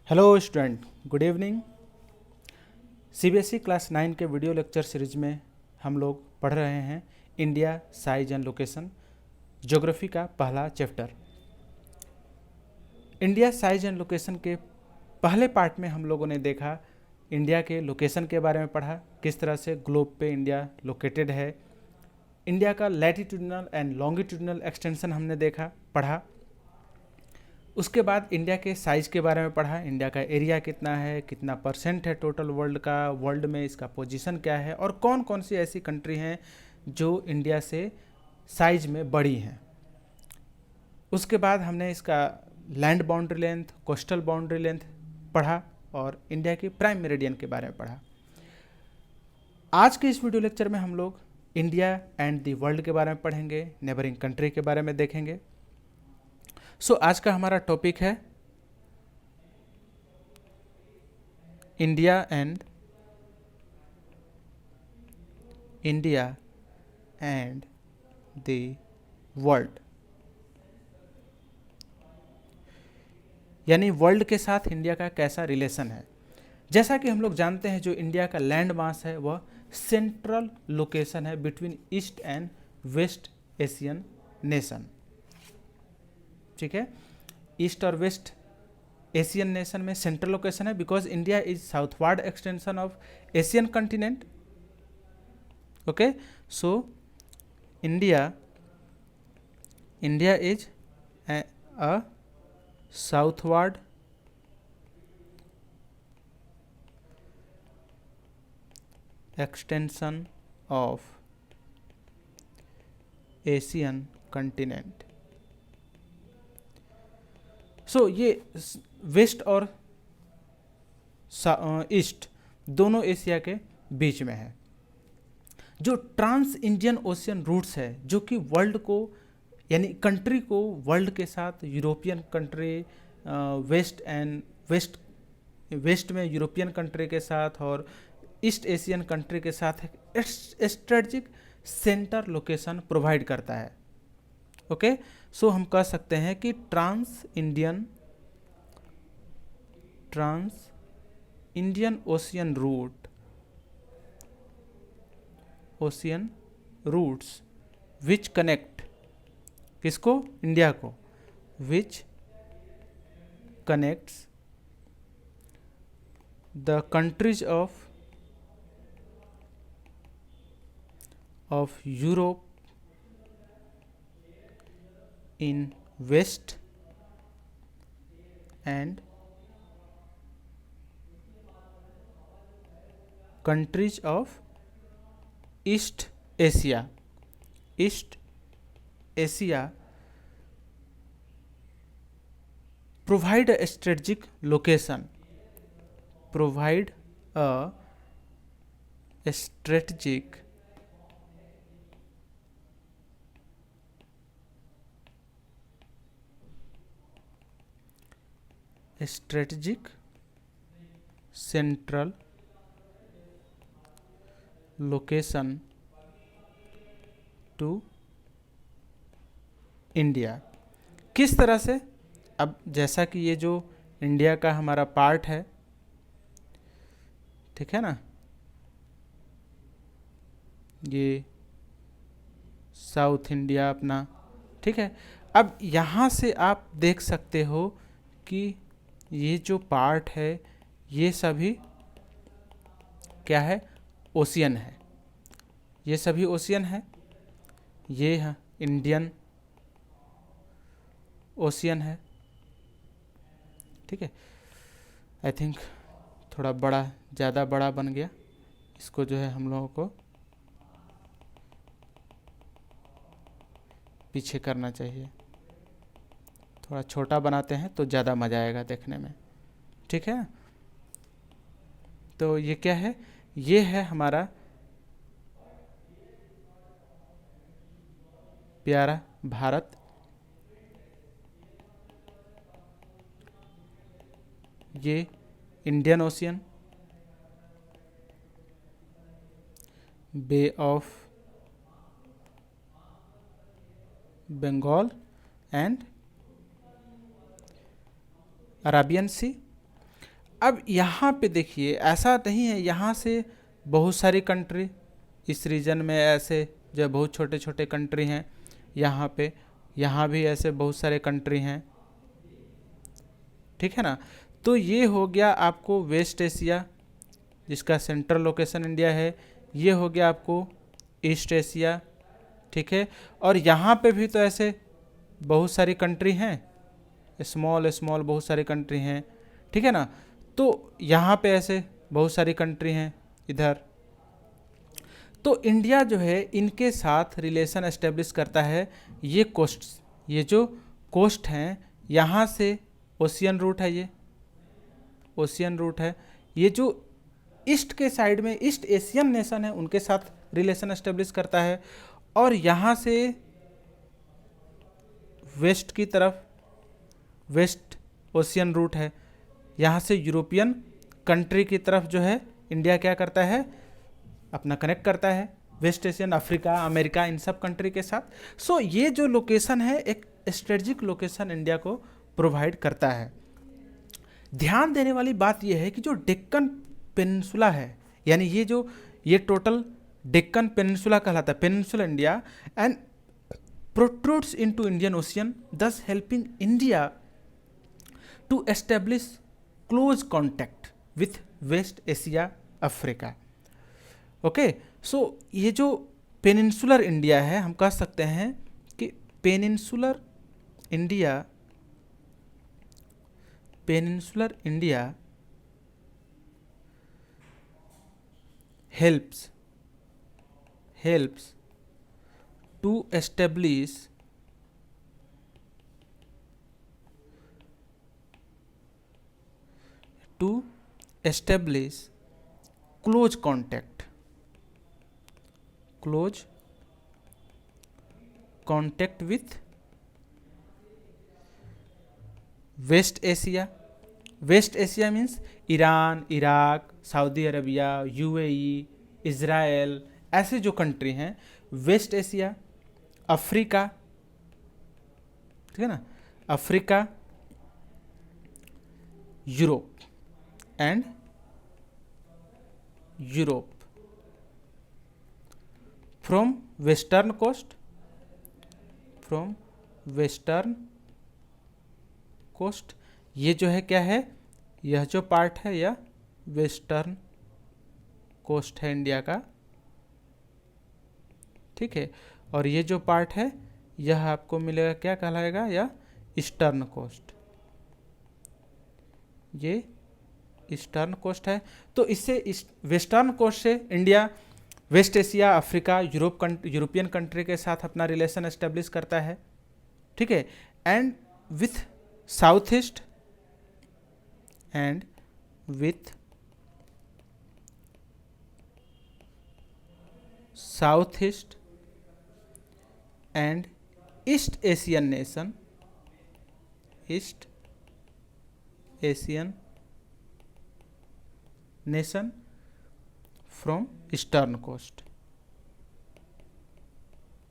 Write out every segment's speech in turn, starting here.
Hello student, good evening. CBSE class 9 के video lecture series में हम लोग पढ़ रहे हैं India size and location, geography का पहला chapter. India size and location के पहले पार्ट में हम लोगों ने देखा इंडिया के लोकेशन के बारे में पढ़ा, किस तरह से ग्लोब पे इंडिया लोकेटेड है। इंडिया का लैटिट्यूडनल एंड लॉन्गिट्यूडनल एक्सटेंशन हमने देखा, पढ़ा। उसके बाद इंडिया के साइज़ के बारे में पढ़ा, इंडिया का एरिया कितना है, कितना परसेंट है टोटल वर्ल्ड का, वर्ल्ड में इसका पोजीशन क्या है और कौन कौन सी ऐसी कंट्री हैं जो इंडिया से साइज में बड़ी हैं। उसके बाद हमने इसका land boundary length, coastal boundary length पढ़ा और इंडिया के प्राइम मेरिडियन के बारे में पढ़ा। आज के इस वीडियो लेक्चर में हम लोग इंडिया एंड द वर्ल्ड के बारे में पढ़ेंगे, नेबरिंग कंट्री के बारे में देखेंगे। आज का हमारा टॉपिक है इंडिया एंड द वर्ल्ड, यानी वर्ल्ड के साथ इंडिया का कैसा रिलेशन है। जैसा कि हम लोग जानते हैं, जो इंडिया का लैंड मास है वह सेंट्रल लोकेशन है between east and west Asian nation. ठीक है, ईस्ट और वेस्ट एशियन नेशन में सेंट्रल लोकेशन है because India is southward extension of Asian continent. Okay, so India is a southward extension of Asian continent. ये west और east दोनों Asia के बीच में है। जो ट्रांस इंडियन ओशियन रूट्स है, जो कि वर्ल्ड को यानी कंट्री को वर्ल्ड के साथ, यूरोपियन कंट्री वेस्ट में यूरोपियन कंट्री के साथ और ईस्ट एशियन कंट्री के साथ स्ट्रेटजिक सेंटर लोकेशन प्रोवाइड करता है। ओके, हम कह सकते हैं कि trans Indian ocean routes which connect किसको, इंडिया को, which connects the countries of Europe in west and countries of East Asia provide a strategic location, provide a strategic central location to India. किस तरह से, अब जैसा कि ये जो इंडिया का हमारा पार्ट है, ठीक है ना, ये साउथ इंडिया अपना, ठीक है। अब यहाँ से आप देख सकते हो कि ये जो पार्ट है ये सभी क्या है, ओशियन है। ये सभी ओशियन है, ये है इंडियन ओशियन है। ठीक है, आई थिंक थोड़ा बड़ा, ज़्यादा बड़ा बन गया, इसको जो है हम लोगों को पीछे करना चाहिए। थोड़ा छोटा बनाते हैं तो ज़्यादा मज़ा आएगा देखने में, ठीक है। तो ये क्या है, ये है हमारा प्यारा भारत। ये Indian Ocean, Bay of Bengal and Arabian Sea. अब यहाँ पे देखिए ऐसा नहीं है, यहाँ से बहुत सारी कंट्री इस रीजन में ऐसे जो बहुत छोटे छोटे कंट्री हैं, यहाँ पे यहाँ भी ऐसे बहुत सारे कंट्री हैं, ठीक है ना। तो ये हो गया आपको वेस्ट एशिया जिसका सेंट्रल लोकेशन इंडिया है, ये हो गया आपको ईस्ट एशिया, ठीक है। और यहाँ पे भी तो ऐसे बहुत सारी कंट्री हैं, स्मॉल स्मॉल बहुत सारी कंट्री हैं, ठीक है ना। तो यहाँ पे ऐसे बहुत सारी कंट्री हैं इधर। तो इंडिया जो है इनके साथ रिलेशन एस्टेब्लिश करता है। ये कोस्ट, ये जो कोस्ट हैं, यहाँ से ओशियन रूट है, ये ओशियन रूट है। ये जो ईस्ट के साइड में ईस्ट एशियन नेशन है उनके साथ रिलेशन एस्टेब्लिश करता है। और यहाँ से वेस्ट की तरफ वेस्ट ओशियन रूट है, यहाँ से यूरोपियन कंट्री की तरफ जो है इंडिया क्या करता है, अपना कनेक्ट करता है वेस्ट एशियन, अफ्रीका, अमेरिका, इन सब कंट्री के साथ। सो ये जो लोकेशन है एक स्ट्रेटजिक लोकेशन इंडिया को प्रोवाइड करता है। ध्यान देने वाली बात यह है कि जो डेक्कन पेनिनसुला है, यानी ये टोटल डेक्कन पेनिनसुला कहलाता है, peninsula India, and protrudes into Indian ocean, thus helping India to establish close contact with West Asia, Africa. Okay, so ये जो पेनिनसुलर इंडिया है, हम कह सकते हैं कि peninsular India helps to establish close contact with west Asia. West Asia means Iran, Iraq, Saudi Arabia, UAE, Israel, ऐसे जो कंट्री हैं वेस्ट एशिया। अफ्रीका, ठीक है ना, Africa, Europe from western coast, ये जो है क्या है, यह जो पार्ट है यह वेस्टर्न कोस्ट है इंडिया का, ठीक है। और ये जो पार्ट है यह आपको मिलेगा, क्या कहलाएगा, यह ईस्टर्न कोस्ट, ये ईस्टर्न कोस्ट है। तो इससे वेस्टर्न कोस्ट से India west Asia, Africa, European country के साथ अपना रिलेशन एस्टेब्लिश करता है, ठीक है। And with south east and east Asian nation from eastern coast.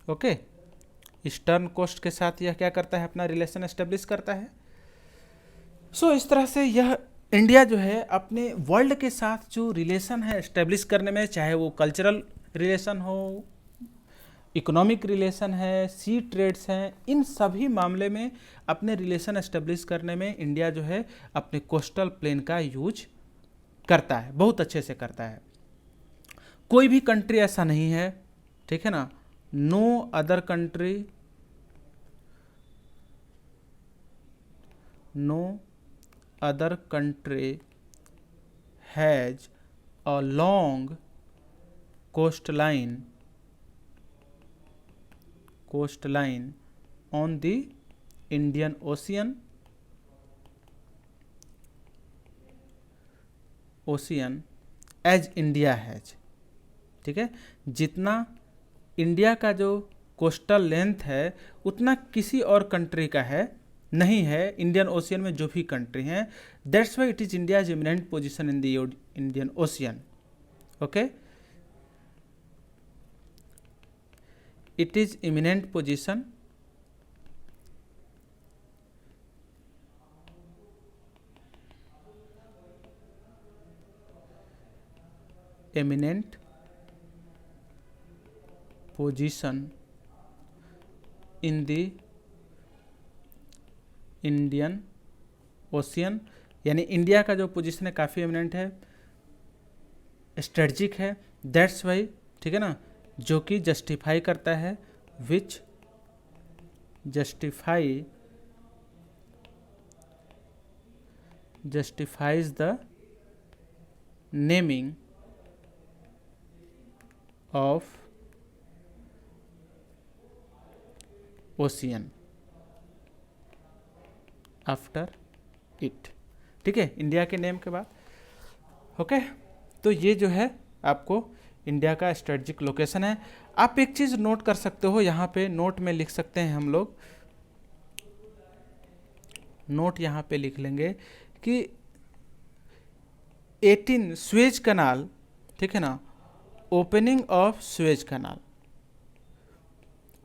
Okay, eastern coast के साथ यह क्या करता है, अपना रिलेशन एस्टेब्लिश करता है। सो इस तरह से यह इंडिया जो है अपने वर्ल्ड के साथ जो रिलेशन है एस्टेब्लिश करने में, चाहे वो कल्चरल रिलेशन हो, इकोनॉमिक रिलेशन है, सी ट्रेड्स हैं, इन सभी मामले में अपने रिलेशन एस्टेब्लिश करने में इंडिया जो है अपने कोस्टल प्लेन का यूज करता है, बहुत अच्छे से करता है। कोई भी कंट्री ऐसा नहीं है, ठीक है ना, no other country has a long coastline on the Indian Ocean as India has, ठीक है। जितना इंडिया का जो कोस्टल लेंथ है उतना किसी और कंट्री का है नहीं है इंडियन ओशियन में जो भी कंट्री हैं। That's why it is India's imminent position in the Indian ocean. Okay, it is imminent position eminent position in the Indian ocean, यानी इंडिया का जो पोजीशन है काफ़ी एमिनेंट है, स्ट्रेटजिक है, दैट्स वाई, ठीक है ना, जो कि जस्टिफाई करता है, which justifies the naming of ocean after it, ठीक है, इंडिया के नेम के बाद। ओके, तो ये जो है आपको इंडिया का स्ट्रेटजिक लोकेशन है। आप एक चीज़ नोट कर सकते हो, यहाँ पे नोट में लिख सकते हैं हम लोग, नोट यहाँ पे लिख लेंगे कि 18 स्वेज कनाल, ठीक है ना, opening of Suez canal,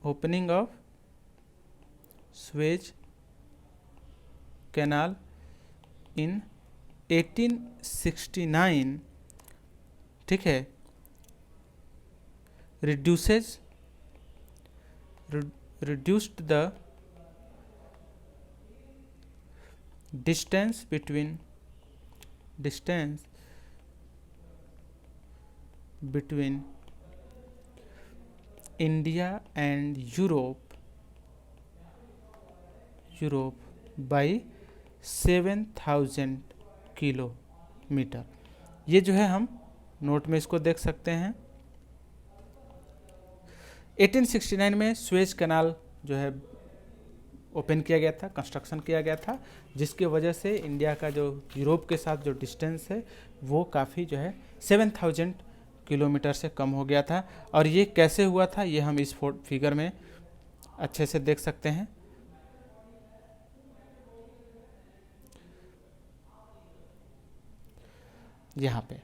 opening of Suez canal in 1869, ठीक है, reduced the distance between India and Europe by 7,000 kilometre. ये जो है हम नोट में इसको देख सकते हैं। 1869 में स्वेज कैनाल जो है ओपन किया गया था, कंस्ट्रक्शन किया गया था, जिसकी वजह से इंडिया का जो यूरोप के साथ जो डिस्टेंस है वो काफ़ी जो है 7,000 किलोमीटर से कम हो गया था। और ये कैसे हुआ था ये हम इस फिगर में अच्छे से देख सकते हैं। यहाँ पे,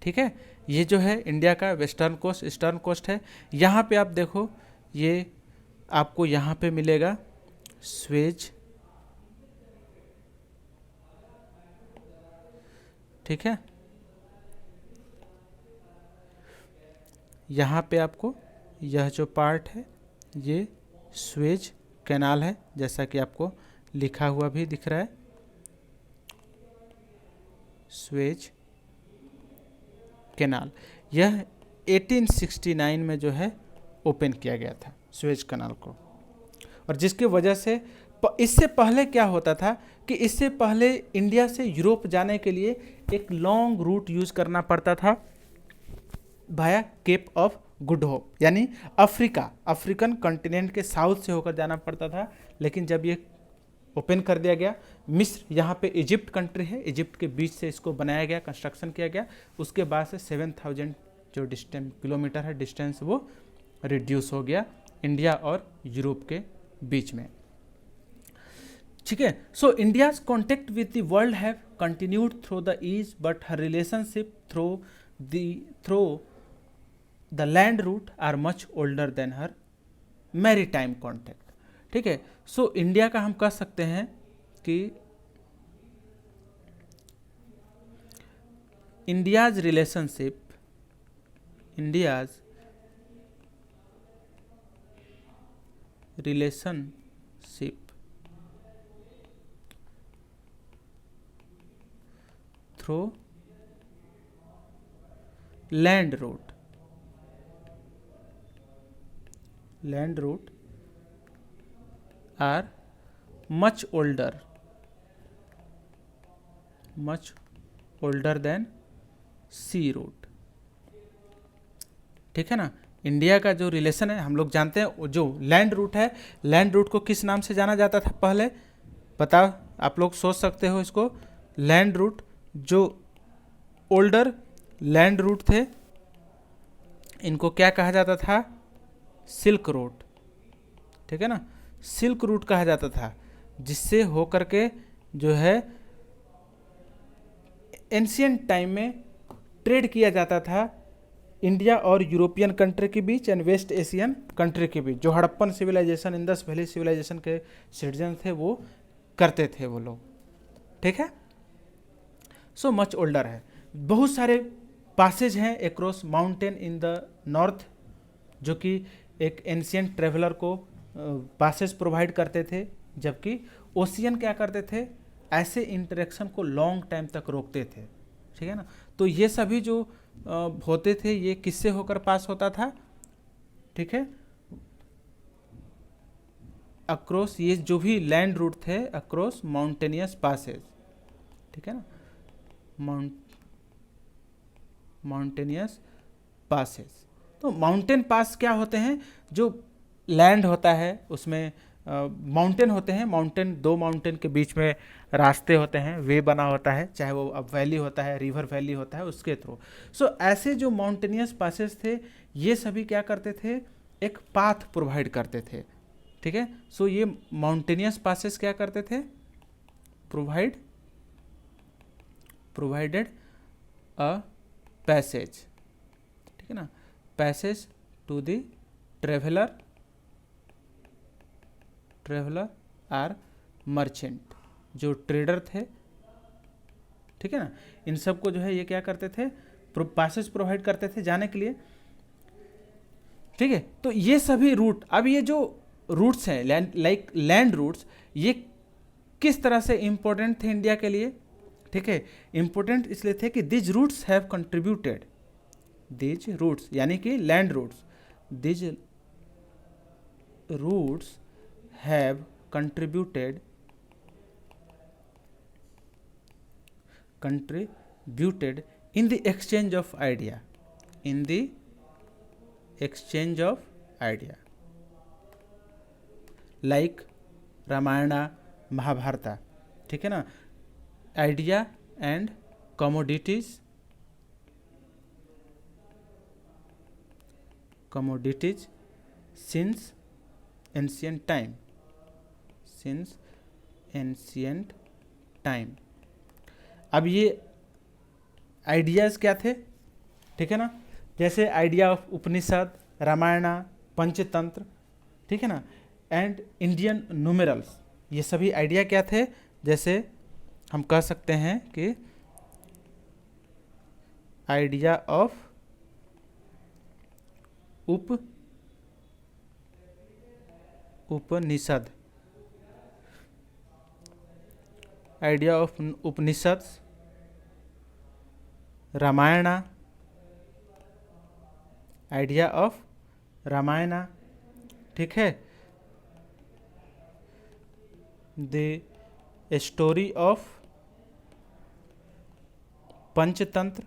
ठीक है, ये जो है इंडिया का वेस्टर्न कोस्ट, ईस्टर्न कोस्ट है। यहाँ पे आप देखो, ये आपको यहाँ पे मिलेगा स्वेज, ठीक है, यहाँ पे आपको यह जो पार्ट है ये स्वेज कैनाल है, जैसा कि आपको लिखा हुआ भी दिख रहा है, स्वेज कैनाल। यह 1869 में जो है ओपन किया गया था स्वेज कैनाल को। और जिसकी वजह से इससे पहले क्या होता था कि इससे पहले इंडिया से यूरोप जाने के लिए एक लॉन्ग रूट यूज करना पड़ता था भाया केप ऑफ गुड होप, यानी अफ्रीकन कॉन्टिनेंट के साउथ से होकर जाना पड़ता था। लेकिन जब ये ओपन कर दिया गया, मिस्र, यहाँ पे इजिप्ट कंट्री है, इजिप्ट के बीच से इसको बनाया गया, कंस्ट्रक्शन किया गया, उसके बाद से 7,000 जो किलोमीटर है डिस्टेंस वो रिड्यूस हो गया इंडिया और यूरोप के बीच में, ठीक है। So India's contact with the world have continued through the east, but her relationship through the land route are much older than her maritime contact, ठीक है। सो इंडिया का हम कह सकते हैं कि India's relationship through land route are much older than sea route, ठीक है ना। इंडिया का जो रिलेशन है हम लोग जानते हैं, जो लैंड रूट है, लैंड रूट को किस नाम से जाना जाता था पहले, बताओ, आप लोग सोच सकते हो इसको। लैंड रूट, जो ओल्डर लैंड रूट थे, इनको क्या कहा जाता था? सिल्क रूट, ठीक है ना, सिल्क रूट कहा जाता था, जिससे होकर के जो है एंशियंट टाइम में ट्रेड किया जाता था इंडिया और यूरोपियन कंट्री के बीच एंड वेस्ट एशियन कंट्री के बीच। जो Harappan civilization, Indus valley civilization के सिटीजन थे वो करते थे वो लोग, ठीक है। सो मच ओल्डर है। बहुत सारे पासेज हैं across mountain in the north, जो कि एक एंशियंट ट्रेवलर को पासेज प्रोवाइड करते थे, जबकि ओशियन क्या करते थे, ऐसे इंटरेक्शन को लॉन्ग टाइम तक रोकते थे। ठीक है ना। तो ये सभी जो होते थे ये किससे होकर पास होता था, ठीक है, अक्रॉस, ये जो भी लैंड रूट थे अक्रॉस माउंटेनियस पासेज, ठीक है ना, माउंटेनियस पासेज। तो माउंटेन पास क्या होते हैं, जो लैंड होता है उसमें माउंटेन होते हैं, दो माउंटेन के बीच में रास्ते होते हैं, वे बना होता है, चाहे वो अब वैली होता है, रिवर वैली होता है, उसके थ्रू। सो ऐसे जो माउंटेनियस पासेस थे ये सभी क्या करते थे, एक पाथ प्रोवाइड करते थे। ठीक है। सो ये माउंटेनियस पासेस क्या करते थे, प्रोवाइडेड अ पैसेज, ठीक है ना, passage to the traveller or merchant, जो ट्रेडर थे, ठीक है ना, इन सब को जो है ये क्या करते थे, पासेज प्रोवाइड करते थे जाने के लिए। ठीक है। तो ये सभी रूट, अब ये जो रूट्स हैं लाइक लैंड रूट्स, ये किस तरह से इंपॉर्टेंट थे इंडिया के लिए। ठीक है। इंपॉर्टेंट इसलिए थे कि these roots have contributed, these roots यानी कि land roots, these roots have contributed in the exchange of idea, like Ramayana Mahabharata, ठीक है ना, idea and commodities since ancient time। अब ये आइडियाज़ क्या थे, ठीक है ना, जैसे आइडिया ऑफ उपनिषद, रामायणा, पंचतंत्र, ठीक है ना, एंड इंडियन न्यूमेरल्स, ये सभी आइडिया क्या थे, जैसे हम कह सकते हैं कि idea of Upanishad, idea of Upanishad, Ramayana, idea of Ramayana, ठीक है, the story of Panchatantra,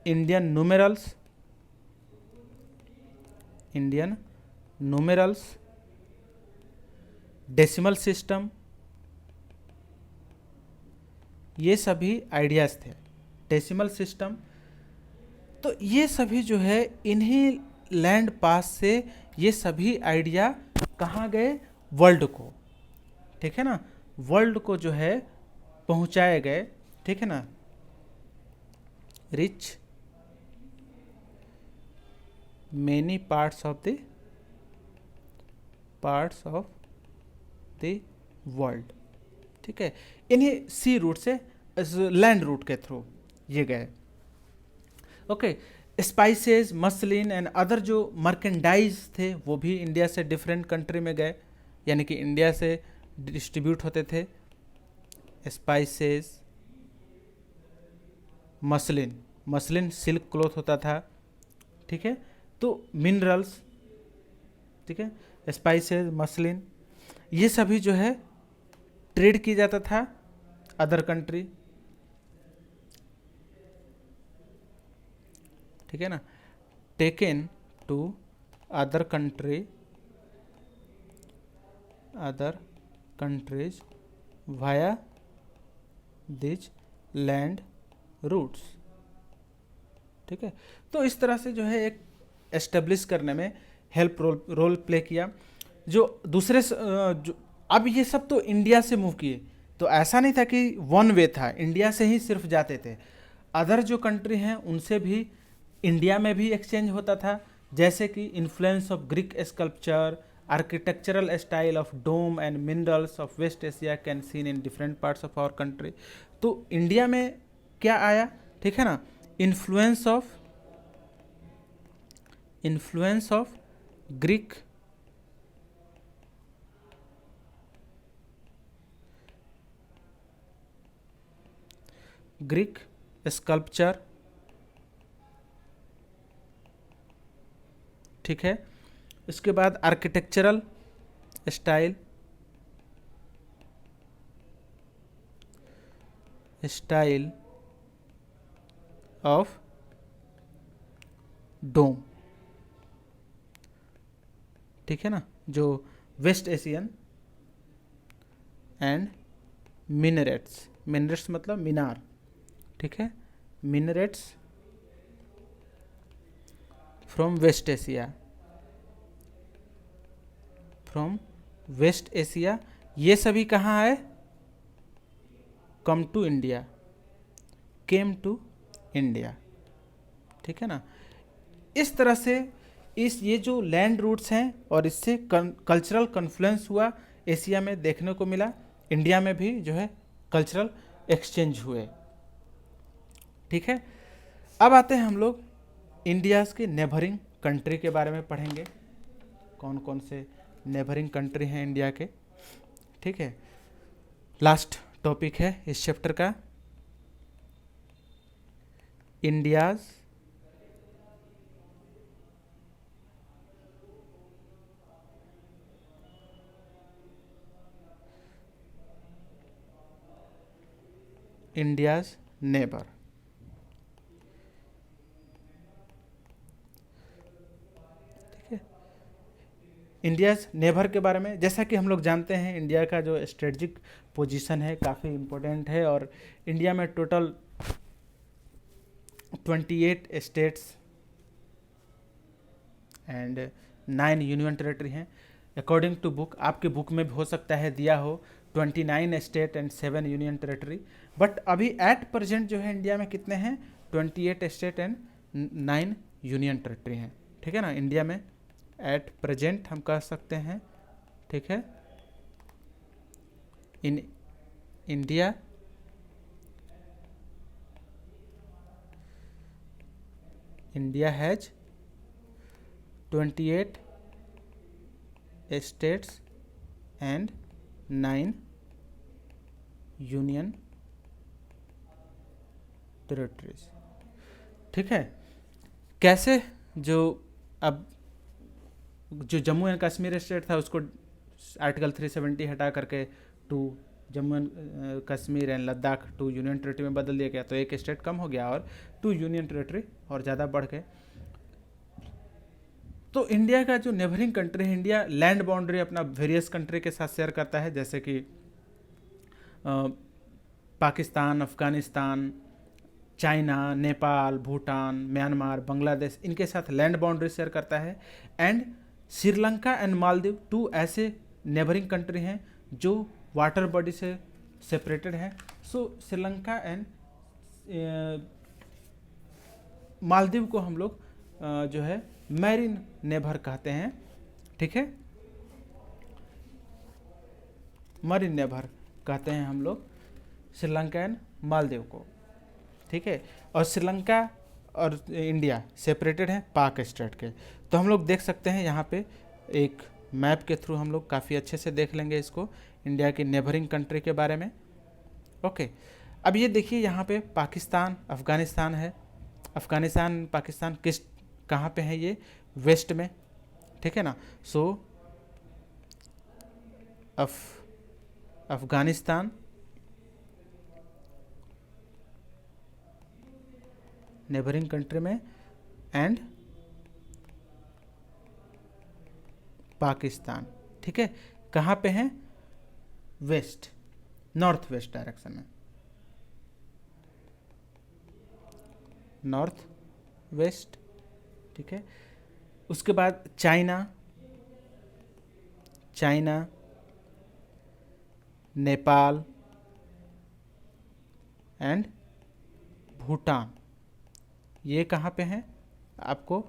Indian numerals, decimal system, ये सभी आइडियाज़ थे। डेसिमल सिस्टम, तो ये सभी जो है इन्हीं लैंड पास से ये सभी आइडिया कहाँ गए, वर्ल्ड को, ठीक है ना, वर्ल्ड को जो है पहुँचाए गए, ठीक है ना, rich many parts of the world, ठीक है, इन्हीं सी रूट से लैंड रूट के थ्रू ये गए। Okay. Spices, muslin and other जो मर्केंडाइज थे वो भी इंडिया से डिफरेंट कंट्री में गए, यानी कि इंडिया से डिस्ट्रीब्यूट होते थे। स्पाइसेस, मसलिन सिल्क क्लॉथ होता था, ठीक है, तो मिनरल्स, ठीक है, स्पाइसेस, मसलिन, ये सभी जो है ट्रेड की जाता था अदर कंट्री, ठीक है ना, taken to other countries via these land routes, ठीक है। तो इस तरह से जो है एक एस्टेब्लिश करने में हेल्प रोल प्ले किया। जो दूसरे जो अब ये सब तो इंडिया से मूव किए, तो ऐसा नहीं था कि वन वे था, इंडिया से ही सिर्फ जाते थे, अदर जो कंट्री हैं उनसे भी इंडिया में भी एक्सचेंज होता था, जैसे कि influence of Greek sculpture, architectural style of dome and minerals of west Asia can seen in different parts of our country. तो इंडिया में क्या आया, ठीक है ना, इन्फ्लुएंस ऑफ ग्रीक स्कल्पचर, ठीक है। इसके बाद आर्किटेक्चरल स्टाइल ऑफ डोम, ठीक है ना, जो वेस्ट एशियन एंड मिनरेट्स मतलब मीनार, ठीक है, मिनरेट्स फ्रॉम वेस्ट एशिया, ये सभी कहाँ आए, केम टू इंडिया, ठीक है ना। इस तरह से ये जो लैंड रूट्स हैं और इससे कल्चरल कन्फ्लुएंस हुआ, एशिया में देखने को मिला, इंडिया में भी जो है कल्चरल एक्सचेंज हुए, ठीक है। अब आते हैं हम लोग इंडियाज़ के नेबरिंग कंट्री के बारे में पढ़ेंगे, कौन कौन से नेबरिंग कंट्री हैं इंडिया के, ठीक है। लास्ट टॉपिक है इस चैप्टर का, इंडियाज़ नेबर, ठीक है। इंडियाज़ नेबर के बारे में, जैसा कि हम लोग जानते हैं, इंडिया का जो स्ट्रेटजिक पोजीशन है काफ़ी इम्पोर्टेंट है, और इंडिया में total 28 states and 9 union territory हैं। अकॉर्डिंग टू बुक, आपके बुक में भी हो सकता है दिया हो 29 state and 7 union territory, but अभी एट प्रेजेंट जो है इंडिया में कितने हैं, 28 स्टेट एंड 9 यूनियन टेरेटरी हैं, ठीक है ना। इंडिया में एट प्रेजेंट हम कह सकते हैं, ठीक है, in India has 28 states and 9 union territories, ठीक है। कैसे, जो अब जो जम्मू एंड कश्मीर स्टेट था उसको आर्टिकल 370 हटा करके to Jammu and Kashmir and Ladakh to union territory में बदल दिया गया, तो एक स्टेट कम हो गया और 2 यूनियन टेरिटरी और ज़्यादा बढ़ गए। तो इंडिया का जो नेबरिंग कंट्री है, इंडिया लैंड बाउंड्री अपना वेरियस कंट्री के साथ शेयर करता है, जैसे कि पाकिस्तान, अफगानिस्तान, चाइना, नेपाल, भूटान, म्यांमार, बांग्लादेश, इनके साथ लैंड बाउंड्री शेयर करता है। एंड श्रीलंका एंड मालदीव 2 ऐसे नेबरिंग कंट्री हैं जो वाटर बॉडी से सेपरेटेड हैं। सो श्रीलंका एंड मालदीव को हम लोग जो है मैरीन नेबर कहते हैं, ठीक है, मरीन नेबर कहते हैं हम लोग श्रीलंका एंड मालदीव को, ठीक है। और श्रीलंका और इंडिया सेपरेटेड हैं पाक स्टेट के। तो हम लोग देख सकते हैं यहाँ पे एक मैप के थ्रू हम लोग काफ़ी अच्छे से देख लेंगे इसको, इंडिया की नेबरिंग कंट्री के बारे में, ओके। अब ये देखिए यहाँ पे पाकिस्तान, अफगानिस्तान है। अफगानिस्तान, पाकिस्तान कहाँ पे है, ये वेस्ट में, ठीक है ना। सो अफगानिस्तान नेबरिंग कंट्री में एंड पाकिस्तान, ठीक है, कहाँ पे हैं, वेस्ट, नॉर्थ वेस्ट डायरेक्शन में, नॉर्थ वेस्ट, ठीक है। उसके बाद चाइना, नेपाल एंड भूटान, ये कहाँ पे हैं, आपको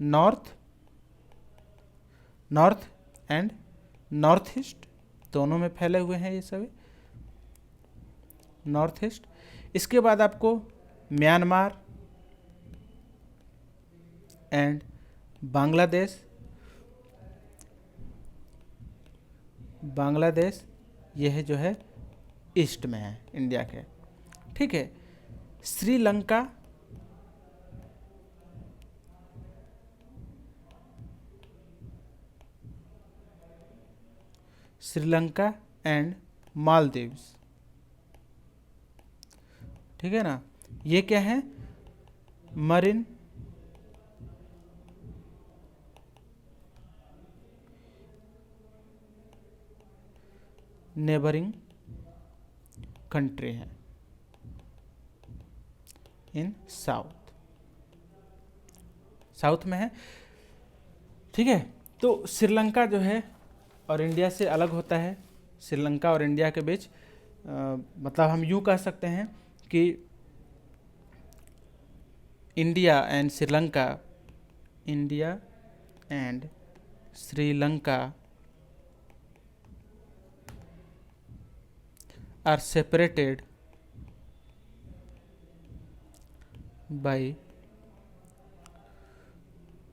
नॉर्थ एंड नॉर्थ ईस्ट, दोनों में फैले हुए हैं ये सभी, नॉर्थ ईस्ट। इसके बाद आपको म्यांमार एंड बांग्लादेश, बांग्लादेश यह जो है ईस्ट में है इंडिया के, ठीक है। श्रीलंका, श्रीलंका एंड मालदीव्स, ठीक है ना, ये क्या है, मरीन नेबरिंग कंट्री है इन साउथ, साउथ में है, ठीक है। तो श्रीलंका जो है और इंडिया से अलग होता है, श्रीलंका और इंडिया के बीच मतलब हम यूँ कह सकते हैं कि India and Sri Lanka, India and Sri Lanka are separated by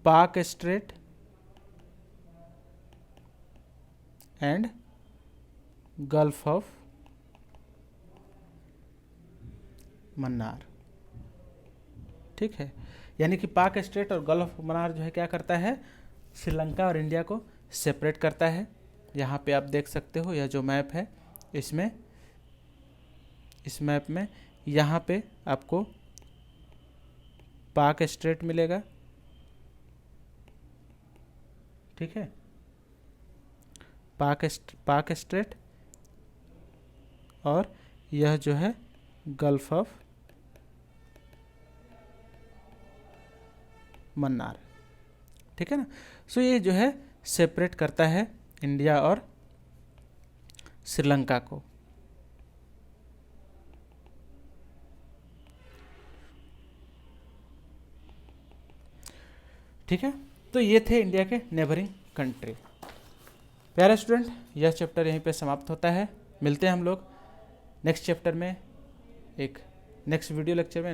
Pak Strait and Gulf of Mannar, ठीक है। यानी कि पाक स्ट्रेट और गल्फ ऑफ मन्नार जो है क्या करता है, श्रीलंका और इंडिया को सेपरेट करता है। यहाँ पे आप देख सकते हो, यह जो मैप है इसमें, इस मैप में यहाँ पे आपको पाक स्ट्रेट मिलेगा, ठीक है, पाक स्ट्रेट, और यह जो है गल्फ ऑफ मन्नार, ठीक है ना। सो ये जो है सेपरेट करता है इंडिया और श्रीलंका को, ठीक है। तो ये थे इंडिया के नेबरिंग कंट्री। प्यारे स्टूडेंट, यह चैप्टर यहीं पे समाप्त होता है। मिलते हैं हम लोग नेक्स्ट चैप्टर में, एक नेक्स्ट वीडियो लेक्चर में।